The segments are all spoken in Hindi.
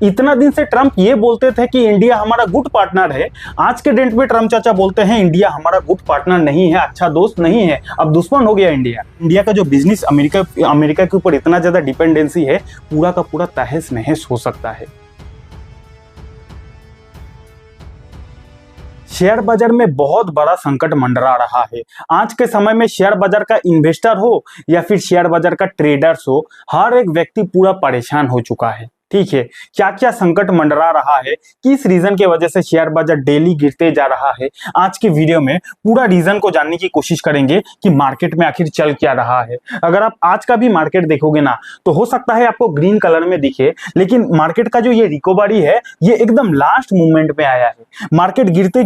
इतना दिन से ट्रंप ये बोलते थे कि इंडिया हमारा गुड पार्टनर है। आज के डेट में ट्रंप चाचा बोलते हैं इंडिया हमारा गुड पार्टनर नहीं है, अच्छा दोस्त नहीं है, अब दुश्मन हो गया इंडिया। इंडिया का जो बिजनेस अमेरिका के ऊपर इतना ज्यादा डिपेंडेंसी है, पूरा का पूरा तहस नहस हो सकता है। शेयर बाजार में बहुत बड़ा संकट मंडरा रहा है। आज के समय में शेयर बाजार का इन्वेस्टर हो या फिर शेयर बाजार का ट्रेडर्स हो, हर एक व्यक्ति पूरा परेशान हो चुका है। ठीक है, क्या क्या संकट मंडरा रहा है, किस रीजन के वजह से शेयर बाजार डेली गिरते जा रहा है, आज के वीडियो में पूरा रीजन को जानने की कोशिश करेंगे कि मार्केट में आखिर चल क्या रहा है। अगर आप आज का भी मार्केट देखोगे ना, तो हो सकता है आपको ग्रीन कलर में दिखे, लेकिन मार्केट का जो ये रिकवरी है, ये एकदम लास्ट मूवमेंट में आया है। मार्केट गिरते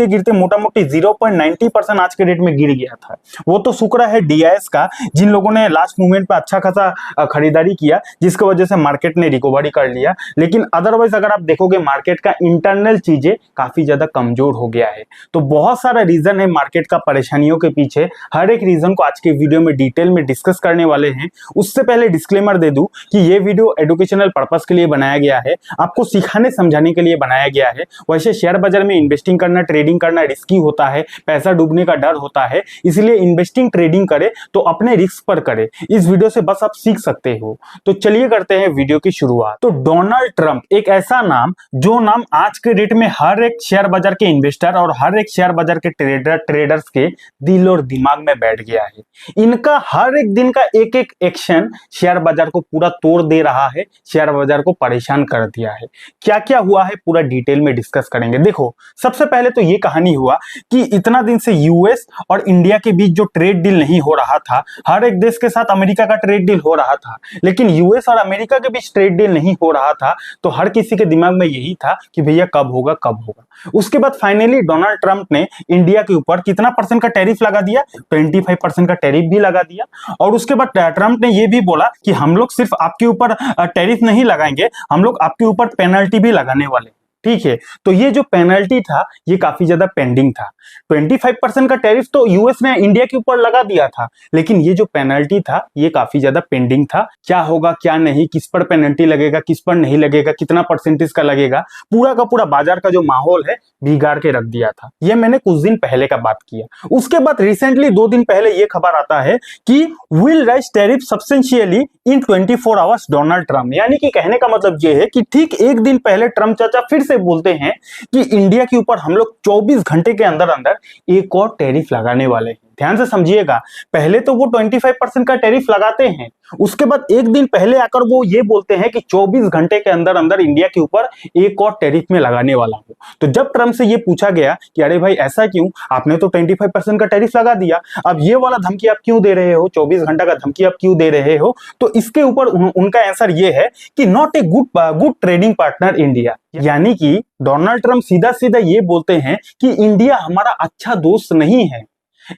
गिरते मोटा मोटी 0.90% आज के डेट में गिर गया था। वो तो शुक्र है DIS का, जिन लोगों ने लास्ट मूवमेंट पे अच्छा खासा खरीदारी किया, जिसकी वजह से मार्केट ने रिकवरी कर लिया। लेकिन अदरवाइज अगर आप देखोगे, मार्केट का इंटरनल चीजें काफी ज्यादा कमजोर हो गया है। तो बहुत सारा रीजन है मार्केट का परेशानियों के पीछे। हर एक रीजन को आज के वीडियो में डिटेल में डिस्कस करने वाले हैं। उससे पहले डिस्क्लेमर दे दूं कि ये वीडियो एजुकेशनल पर्पस के लिए बनाया गया है, आपको सिखाने समझाने के लिए बनाया गया है। वैसे शेयर बाजार में इन्वेस्टिंग करना, ट्रेडिंग करना रिस्की होता है, पैसा डूबने का डर होता है, इसलिए इन्वेस्टिंग ट्रेडिंग करे तो अपने रिस्क पर करे। इस वीडियो से बस आप सीख सकते हो। तो चलिए करते हैं वीडियो की शुरुआत। तो डोनाल्ड ट्रंप एक ऐसा नाम, जो नाम आज के डेट में हर एक शेयर बाजार के इन्वेस्टर और हर एक शेयर बाजार के ट्रेडर्स के दिल और दिमाग में बैठ गया है। इनका हर एक दिन का एक एक एक्शन शेयर बाजार को पूरा तोड़ दे रहा है, शेयर बाजार को परेशान कर दिया है। क्या क्या हुआ है पूरा डिटेल में डिस्कस करेंगे। देखो, सबसे पहले तो ये कहानी हुआ कि इतना दिन से यूएस और इंडिया के बीच जो ट्रेड डील नहीं हो रहा था, हर एक देश के साथ अमेरिका का ट्रेड डील हो रहा था, लेकिन यूएस और अमेरिका के बीच ट्रेड डील नहीं हो रहा था। तो हर किसी के दिमाग में यही था कि भैया कब होगा कब होगा। उसके बाद फाइनली डोनाल्ड ट्रंप ने इंडिया के ऊपर कितना % का टैरिफ लगा दिया, 25% का टैरिफ भी लगा दिया। और उसके बाद ट्रंप ने यह भी बोला कि हम लोग सिर्फ आपके ऊपर टैरिफ नहीं लगाएंगे, हम लोग आपके ऊपर पेनल्टी भी लगाने वाले। ठीक है, तो ये जो पेनल्टी था, ये काफी ज्यादा पेंडिंग था। 25% का टैरिफ तो यूएस ने इंडिया के ऊपर लगा दिया था, लेकिन ये जो पेनल्टी था, ये काफी ज्यादा पेंडिंग था। क्या होगा क्या नहीं, किस पर पेनल्टी लगेगा, किस पर नहीं लगेगा, कितना % का लगेगा, पूरा का पूरा बाजार का जो माहौल है बिगाड़ के रख दिया था। ये मैंने कुछ दिन पहले का बात किया। उसके बाद रिसेंटली 2 दिन पहले ये खबर आता है कि will rise tariff substantially in 24 hours Donald Trump. यानी कि कहने का मतलब ये है कि ठीक एक दिन पहले ट्रंप चाचा फिर से बोलते हैं कि इंडिया के ऊपर हम लोग 24 घंटे के अंदर अंदर एक और टैरिफ लगाने वाले हैं। ध्यान से समझिएगा, पहले तो वो 25% का टैरिफ लगाते हैं, उसके बाद एक दिन पहले आकर वो ये बोलते हैं कि 24 घंटे के अंदर अंदर इंडिया के ऊपर एक और टैरिफ में लगाने वाला हूं। तो जब ट्रंप से ये पूछा गया कि अरे भाई ऐसा क्यों, आपने तो 25% का टैरिफ लगा दिया, अब ये वाला धमकी आप क्यों दे रहे हो, 24 घंटा का धमकी आप क्यों दे रहे हो, तो इसके ऊपर उनका आंसर ये है कि not a good trading partner India. यानी कि डोनाल्ड ट्रंप सीधा सीधा ये बोलते हैं कि इंडिया हमारा अच्छा दोस्त नहीं है।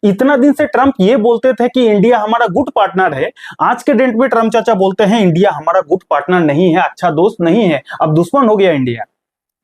इतना दिन से ट्रंप ये बोलते थे कि इंडिया हमारा गुड पार्टनर है, आज के डेट में ट्रंप चाचा बोलते हैं इंडिया हमारा गुड पार्टनर नहीं है, अच्छा दोस्त नहीं है, अब दुश्मन हो गया इंडिया।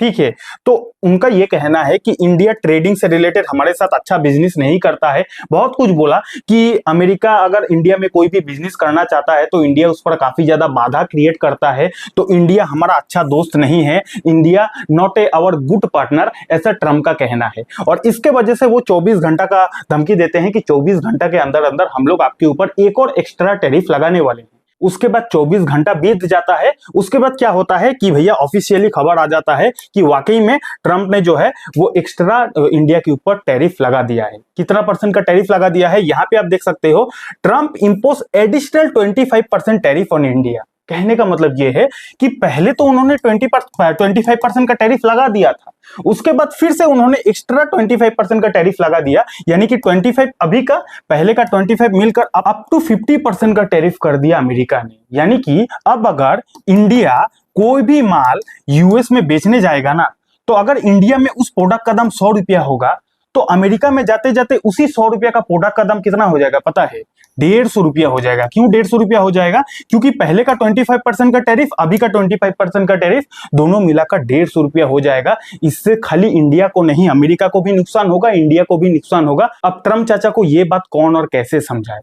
ठीक है, तो उनका ये कहना है कि इंडिया ट्रेडिंग से रिलेटेड हमारे साथ अच्छा बिजनेस नहीं करता है। बहुत कुछ बोला कि अमेरिका अगर इंडिया में कोई भी बिजनेस करना चाहता है तो इंडिया उस पर काफी ज्यादा बाधा क्रिएट करता है, तो इंडिया हमारा अच्छा दोस्त नहीं है, India not a our good partner, ऐसा ट्रंप का कहना है। और इसके वजह से वो 24 घंटा का धमकी देते हैं कि 24 घंटा के अंदर अंदर हम लोग आपके ऊपर एक और एक्स्ट्रा टैरिफ लगाने वाले हैं। उसके बाद 24 घंटा बीत जाता है। उसके बाद क्या होता है कि भैया ऑफिशियली खबर आ जाता है कि वाकई में ट्रंप ने जो है वो एक्स्ट्रा इंडिया के ऊपर टैरिफ लगा दिया है। कितना % का टैरिफ लगा दिया है, यहाँ पे आप देख सकते हो, Trump impose additional 25% tariff on India. कहने का मतलब ये है कि पहले तो उन्होंने 25% का टैरिफ लगा दिया था, उसके बाद फिर से उन्होंने एक्स्ट्रा 25% का टैरिफ लगा दिया। यानी कि 25 अभी का, पहले का 25 मिलकर अप टू 50% का टैरिफ कर दिया अमेरिका ने। यानी कि अब अगर इंडिया कोई भी माल यूएस में बेचने जाएगा ना, तो अगर इंडिया में उस प्रोडक्ट का दाम 100 रुपया होगा, तो अमेरिका में जाते जाते उसी 100 रुपया का प्रोडक्ट का दाम कितना हो जाएगा पता है, 150 रुपया हो जाएगा। क्यों 150 रुपया हो जाएगा, क्योंकि पहले का 25% का टैरिफ, अभी का 25% का टैरिफ, दोनों मिलाकर 150 रुपया हो जाएगा। इससे खाली इंडिया को नहीं, अमेरिका को भी नुकसान होगा, इंडिया को भी नुकसान होगा। अब ट्रंप चाचा को ये बात कौन और कैसे समझाए।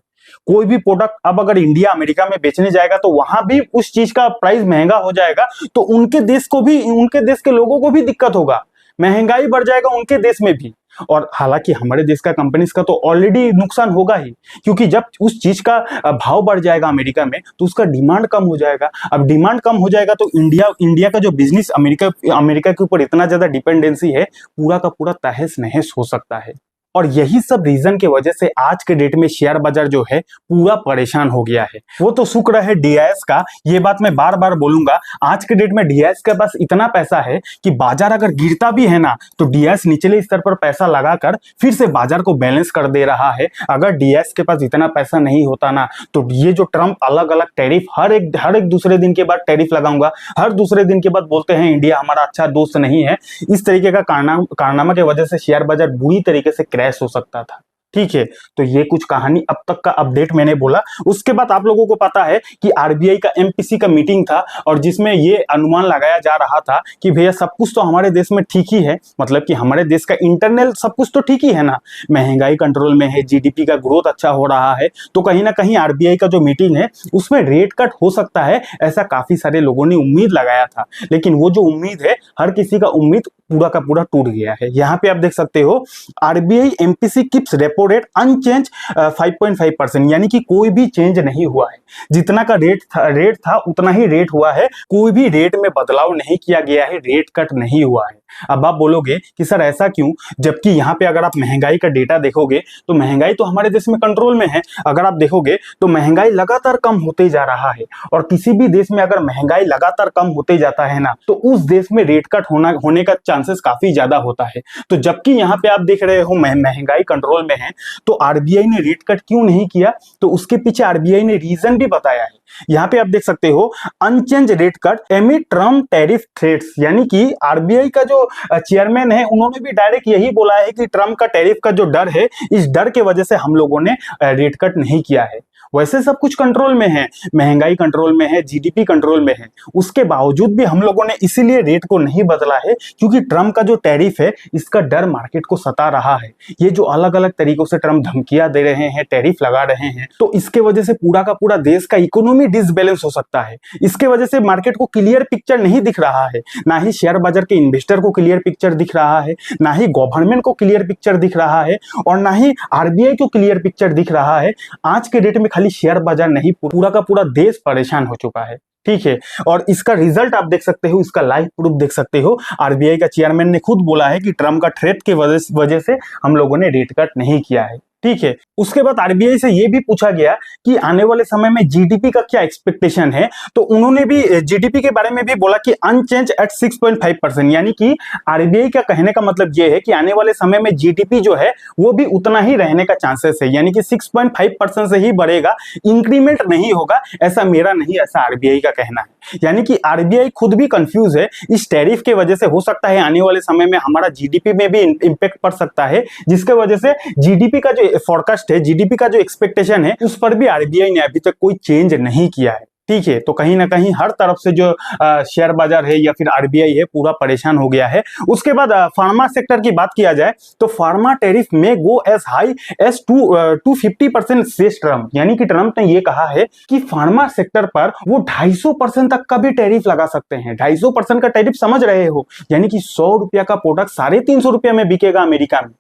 कोई भी प्रोडक्ट अब अगर इंडिया अमेरिका में बेचने जाएगा तो वहां भी उस चीज का प्राइस महंगा हो जाएगा, तो उनके देश के लोगों को भी दिक्कत होगा, महंगाई बढ़ जाएगा उनके देश में भी। और हालांकि हमारे देश का कंपनीज का तो ऑलरेडी नुकसान होगा ही, क्योंकि जब उस चीज का भाव बढ़ जाएगा अमेरिका में तो उसका डिमांड कम हो जाएगा। अब डिमांड कम हो जाएगा तो इंडिया का जो बिजनेस अमेरिका के ऊपर इतना ज्यादा डिपेंडेंसी है, पूरा का पूरा तहस नहस हो सकता है। और यही सब रीजन की वजह से आज के डेट में शेयर बाजार जो है पूरा परेशान हो गया है। वो तो शुक्र है डीआईएस का, ये बात मैं बार बार बोलूंगा, आज के डेट में डीआईएस के पास इतना पैसा है कि बाजार अगर गिरता भी है ना तो डीआईएस निचले स्तर पर पैसा लगाकर फिर से बाजार को बैलेंस कर दे रहा है। अगर डीआईएस के पास इतना पैसा नहीं होता ना तो ये जो ट्रम्प अलग अलग टैरिफ हर एक दूसरे दिन के बाद टैरिफ लगाऊंगा, हर दूसरे दिन के बाद बोलते हैं इंडिया हमारा अच्छा दोस्त नहीं है, इस तरीके का कारनामा की वजह से शेयर बाजार बुरी तरीके से क्रैश हो सकता था। ठीक है, तो ये कुछ कहानी अब तक का अपडेट मैंने बोला। उसके बाद आप लोगों को पता है कि आरबीआई का एमपीसी का मीटिंग था और जिसमें ये अनुमान लगाया जा रहा था कि भैया सब कुछ तो हमारे देश में ठीक ही है, मतलब कि हमारे देश का इंटरनल सब कुछ तो ठीक ही है ना, महंगाई कंट्रोल में है, जीडीपी का ग्रोथ अच्छा हो रहा है, तो कहीं ना कहीं आरबीआई का जो मीटिंग है उसमें रेट कट हो सकता है, ऐसा काफी सारे लोगों ने उम्मीद लगाया था। लेकिन वो जो उम्मीद है, हर किसी का उम्मीद पूरा का पूरा टूट गया है। यहाँ पे आप देख सकते हो RBI MPC keeps repo rate unchanged 5.5%, यानी कि कोई भी चेंज नहीं हुआ है, जितना का रेट था उतना ही रेट हुआ है, कोई भी रेट में बदलाव नहीं किया गया है, रेट कट नहीं हुआ है। अब आप बोलोगे कि सर ऐसा क्यों, जबकि यहाँ पे अगर आप महंगाई का डेटा देखोगे तो महंगाई तो हमारे देश में कंट्रोल में है। अगर आप देखोगे तो महंगाई लगातार कम होते जा रहा है, और किसी भी देश में अगर महंगाई लगातार कम होते जाता है ना तो उस देश में रेट कट होने का चांसेस काफी ज्यादा होता है। तो जबकि यहाँ पे आप देख रहे हो महंगाई कंट्रोल में है, तो आरबीआई ने रेट कट क्यों नहीं किया, तो उसके पीछे आरबीआई ने रीजन भी बताया है। यहाँ पे आप देख सकते हो unchanged rate cut amid Trump tariff threats, यानी कि आरबीआई का जो चेयरमैन है उन्होंने भी डायरेक्ट यही बोला है कि ट्रम्प का टैरिफ का जो डर है, इस डर के वजह से हम लोगों ने रेट कट नहीं किया है। वैसे सब कुछ कंट्रोल में है, महंगाई कंट्रोल में है, जीडीपी कंट्रोल में है, उसके बावजूद भी हम लोगों ने इसीलिए रेट को नहीं बदला है क्योंकि ट्रम्प का जो टैरिफ है इसका डर मार्केट को सता रहा है। ये जो अलग अलग तरीकों से ट्रम्प धमकियां दे रहे हैं, टैरिफ लगा रहे हैं, तो इसके वजह से पूरा का पूरा देश का इकोनॉमी डिसबैलेंस हो सकता है। इसके वजह से मार्केट को क्लियर पिक्चर नहीं दिख रहा है, ना ही शेयर बाजार के इन्वेस्टर को क्लियर पिक्चर दिख रहा है, ना ही गवर्नमेंट को क्लियर पिक्चर दिख रहा है, और ना ही आरबीआई को क्लियर पिक्चर दिख रहा है। आज के डेट में खाली शेयर बाजार नहीं, पूरा का पूरा देश परेशान हो चुका है। ठीक है, और इसका रिजल्ट आप देख सकते हो, इसका लाइव प्रूफ देख सकते हो। आरबीआई का चेयरमैन ने खुद बोला है कि ट्रम्प का थ्रेट के वजह से हम लोगों ने रेट कट नहीं किया है। ठीक है, उसके बाद आरबीआई से यह भी पूछा गया कि आने वाले समय में जीडीपी का क्या एक्सपेक्टेशन है, तो उन्होंने भी जीडीपी के बारे में भी बोला कि अनचेंज एट 6.5%, यानी कि आरबीआई का कहने का मतलब यह है कि आने वाले समय में जीडीपी जो है वो भी उतना ही रहने का चांसेस है, यानी कि 6.5% से ही बढ़ेगा, इंक्रीमेंट नहीं होगा, ऐसा मेरा नहीं, ऐसा आरबीआई का कहना है। यानी कि आरबीआई खुद भी कंफ्यूज है, इस टैरिफ के वजह से हो सकता है आने वाले समय में हमारा जीडीपी में भी इंपैक्ट पड़ सकता है, जिसके वजह से जीडीपी का जो फोरकास्ट है, जीडीपी का जो एक्सपेक्टेशन है, उस पर भी आरबीआई ने अभी तक कोई चेंज नहीं किया है। ठीक है, तो कहीं ना कहीं हर तरफ से जो शेयर बाजार है या फिर आरबीआई है पूरा परेशान हो गया है। उसके बाद फार्मा सेक्टर की बात किया जाए तो फार्मा टैरिफ में go as high as 250% says Trump, यानी कि ट्रम्प ने ये कहा है कि फार्मा सेक्टर पर वो 250% तक का भी टैरिफ लगा सकते हैं। 250% का टैरिफ समझ रहे हो, यानी कि 100 रुपया का प्रोडक्ट 350 रुपया में बिकेगा अमेरिका में।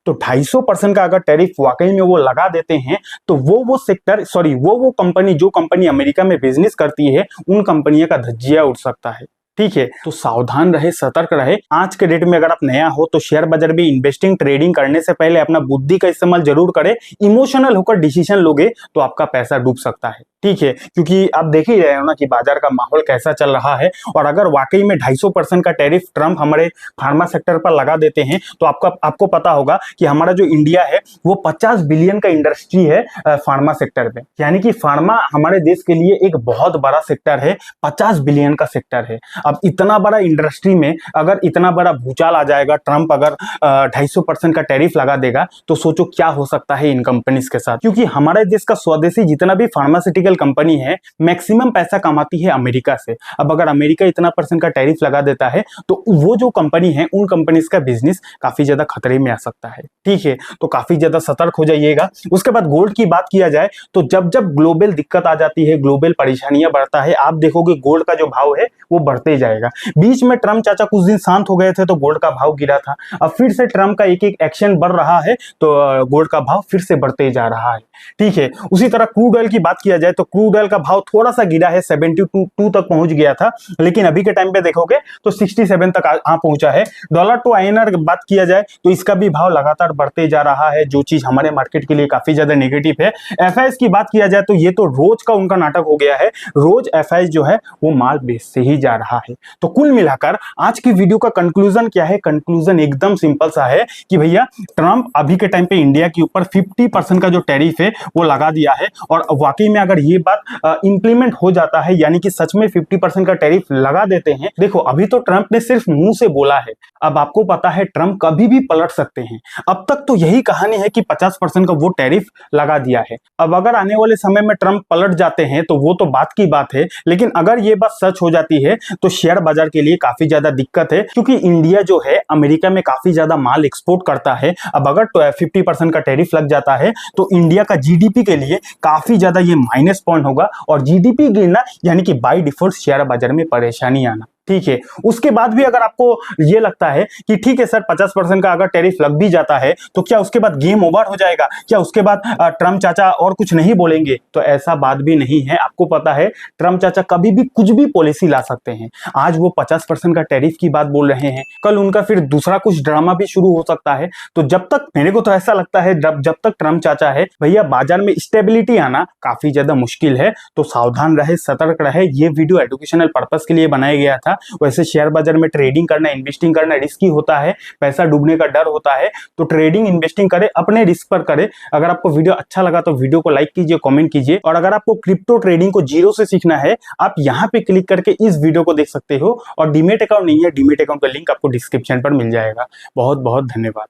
तो 250% का अगर टैरिफ वाकई में वो लगा देते हैं तो वो सेक्टर वो कंपनी, जो कंपनी अमेरिका में बिजनेस करती है, उन कंपनियों का धज्जिया उड़ सकता है। ठीक है, तो सावधान रहे, सतर्क रहे। आज के डेट में अगर आप नया हो तो शेयर बाजार में इन्वेस्टिंग ट्रेडिंग करने से पहले अपना बुद्धि का इस्तेमाल जरूर करें। इमोशनल होकर डिसीजन लोगे तो आपका पैसा डूब सकता है। ठीक है, क्योंकि आप देख ही रहे हो ना कि बाजार का माहौल कैसा चल रहा है, और अगर वाकई में 250% का टैरिफ ट्रम्प हमारे फार्मा सेक्टर पर लगा देते हैं तो आपको पता होगा कि हमारा जो इंडिया है वो 50 बिलियन का इंडस्ट्री है फार्मा सेक्टर में, यानी कि फार्मा हमारे देश के लिए एक बहुत बड़ा सेक्टर है, 50 बिलियन का सेक्टर है। अब इतना बड़ा इंडस्ट्री में अगर इतना बड़ा भूचाल आ जाएगा, ट्रंप अगर 250% का टैरिफ लगा देगा, तो सोचो क्या हो सकता है इन कंपनीज के साथ। क्योंकि हमारे देश का स्वदेशी जितना भी फार्मास्यूटिकल कंपनी है, मैक्सिमम पैसा कमाती है अमेरिका से। अब अगर अमेरिका इतना % का टैरिफ लगा देता है, तो वो जो कंपनी है, उन कंपनीज का बिजनेस काफी ज्यादा खतरे में आ सकता है। ठीक है, तो काफी ज्यादा सतर्क हो जाइएगा। उसके बाद गोल्ड की बात किया जाए, तो जब जब ग्लोबल दिक्कत आ जाती है, ग्लोबल परेशानियां बढ़ता है, आप देखोगे गोल्ड का जो भाव है वो बढ़ते जाएगा। बीच में ट्रम्प चाचा कुछ दिन शांत हो गए थे तो गोल्ड का भाव गिरा था। अब फिर से ट्रम्प का एक एक एक्शन बढ़ रहा है तो गोल्ड का भाव फिर से बढ़ते जा रहा है। ठीक है, उसी तरह क्रूड ऑयल की बात किया जाए तो क्रूड ऑयल का भाव थोड़ा सा गिरा है, 72 तक पहुंच गया था, लेकिन अभी के टाइम पे देखोगे तो 67 तक आ पहुंचा है। डॉलर टू आईएनआर बात किया जाए तो इसका भी भाव लगातार बढ़ते जा रहा है, जो चीज हमारे मार्केट के लिए काफी ज्यादा नेगेटिव है। एफआईएस की बात किया जाए तो ये तो रोज का उनका नाटक हो गया है, रोज एफआईएस जो है वो माल बेचते ही जा रहा है। तो कुल मिलाकर आज की वीडियो का कंक्लूजन क्या है? कंक्लूजन एकदम सिंपल सा है कि भैया ट्रंप अभी के टाइम पे इंडिया के ऊपर 50% का जो टैरिफ है वो लगा दिया है, और वाकई में अगर ये बात इंप्लीमेंट हो जाता है, यानी कि सच में 50% का टैरिफ लगा देते हैं। देखो अभी तो ट्रंप ने सिर्फ मुंह से बोला है, अब आपको पता है ट्रंप कभी भी पलट सकते हैं। अब तक तो यही कहानी है कि 50% का वो टैरिफ लगा दिया है। अब अगर आने वाले समय में ट्रंप पलट जाते हैं तो वो तो बात की बात है, लेकिन अगर ये बात सच हो जाती है तो शेयर बाजार के लिए काफी ज्यादा दिक्कत है, क्योंकि इंडिया जो है अमेरिका में काफी ज्यादा माल एक्सपोर्ट करता है। अब अगर 50% का टैरिफ लग जाता है तो इंडिया का जीडीपी के लिए काफी ज्यादा ये माइनस पॉइंट होगा, और जीडीपी गिरना यानी कि बाय डिफॉल्ट शेयर बाजार में परेशानी आना। ठीक है, उसके बाद भी अगर आपको ये लगता है कि ठीक है सर 50% का अगर टैरिफ लग भी जाता है तो क्या उसके बाद गेम ओवर हो जाएगा, क्या उसके बाद ट्रंप चाचा और कुछ नहीं बोलेंगे? तो ऐसा बात भी नहीं है। आपको पता है ट्रंप चाचा कभी भी कुछ भी पॉलिसी ला सकते हैं। आज वो 50% का टैरिफ की बात बोल रहे हैं, कल उनका फिर दूसरा कुछ ड्रामा भी शुरू हो सकता है। तो जब तक, मेरे को तो ऐसा लगता है जब तक ट्रंप चाचा है भैया, बाजार में स्टेबिलिटी आना काफी ज्यादा मुश्किल है। तो सावधान रहे, सतर्क रहे। ये वीडियो एजुकेशनल पर्पस के लिए बनाया गया था। वैसे शेयर बाजार में ट्रेडिंग करना, इन्वेस्टिंग करना रिस्की होता है, पैसा डूबने का डर होता है। तो ट्रेडिंग इन्वेस्टिंग करे, अपने रिस्क पर करे। अगर आपको वीडियो अच्छा लगा तो वीडियो को लाइक कीजिए, कमेंट कीजिए, और अगर आपको क्रिप्टो ट्रेडिंग को जीरो से सीखना है, आप यहाँ पे क्लिक करके इस वीडियो को देख सकते हो। और डीमेट अकाउंट नहीं है, डीमेट अकाउंट का लिंक आपको डिस्क्रिप्शन पर मिल जाएगा। बहुत बहुत धन्यवाद।